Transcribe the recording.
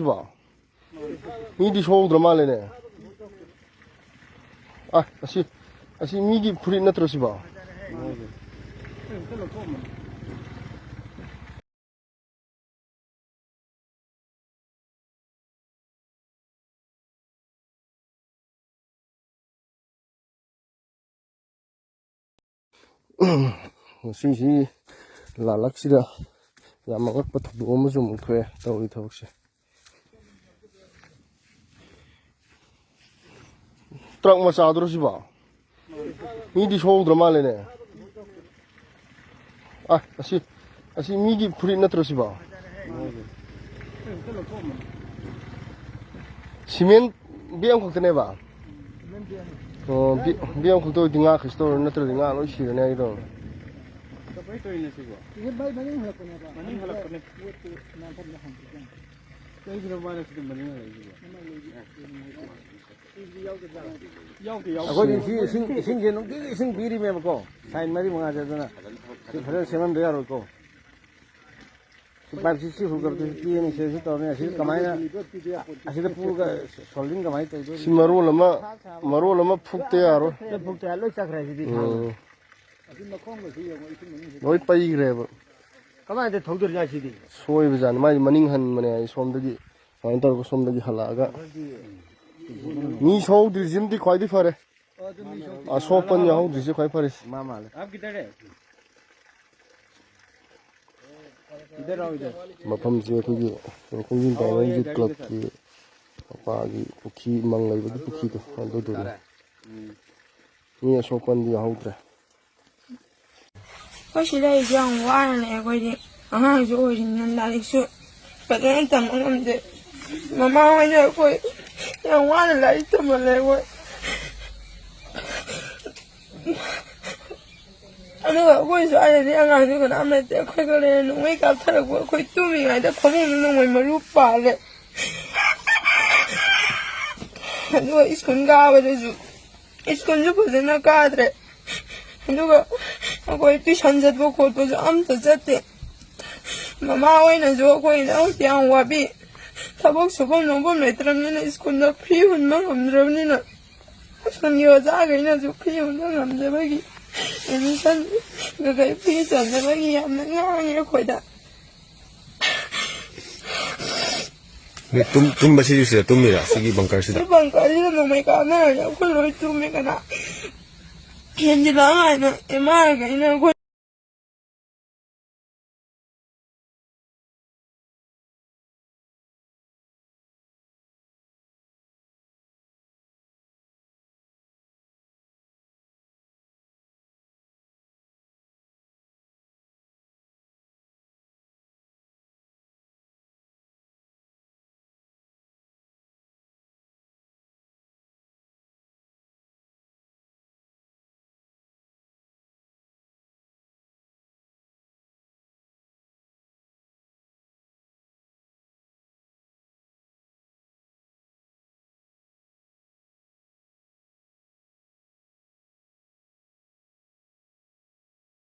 봐. 미디 쇼우들 말래네. 아시 미디 불이 나 들어시 봐. 시시 lalak시다. 야마가 또 너무 좀 못해. 또 우리 더혹시. 트럭 마사 들어시 봐. 미디 쇼우들 말래네. 아시 미디 불이 나 들어시 봐. 시멘 비암 걱정해 봐. 비암 걱정 딩아 크리스토 나트로 딩아 로 시르네 이거. 이게 많이 흘렀거냐 봐. 많이 흘렀거네. 저기로 말해 지금 많이 흘러지고. 아거기 신계는 신 비리면 먹고 사인 말이 뭐가 되잖아. 그 그래 세만 돼야 할고. 밥시시 후거도 끼는 세서 떠네. 시 가만히나 아시다 부가 솔린 가만히 떠도. 마로라마 푹대야로. 푹대 알로 짝라지디. 너희 빠이 그래 봐. 가만히 더들 야시디. 소위 비자니 많이 마닝한 뭐냐 솜덕이 완전 솜덕이 할라가. 니 쇼우들 짐디 거의 파래. 소번 야우 디지 거의 파래. मामा आप किधर है इधर आओ इधर मफमसे अखोगी खोंजिन दावंजी क्लब की पागी पुखी मंग लैबगी पुखी तो अदुदुने नि सोपन दि हाउद्रे सिदा एग्जाम वारने अखोइदि अहांसु ओइदिन लारिकसु फजन तम ngamde mama hoine अखोइ यां वाना लारिक तमले अखोइ अदुगा अखोइ स्वाइदि अगांसु कनाम लेते अखोइ गले नुंगै कापथरगो अखोइ तुमिङाइदा फमुंग नुंगै मरु पाले अदुगा स्कुल काबदसु स्कुलसु फजन काद्रे अदुगा अखोइ ट्युशन चत्पो खोटपोसु अम्ता चत्ते ममा होइनसु अखोइना यां वाबि थबक सुबम नोबम लेत्रमनिना स्कुलदा फ्री हुन्मा ngamद्रबनिना स्कुलनि ओजागैनासु फ्री हुन्मा ngamदबगि एडमिशन गगै फ्री चन्दबगि यामना ngangi अखोइदा तुम बसी जुसे तुम मेरा सिगी बंकर सिदा बंकर नोमै काना अखोइ लोइ तुमे कना हेन्जिला आइना एमा गैना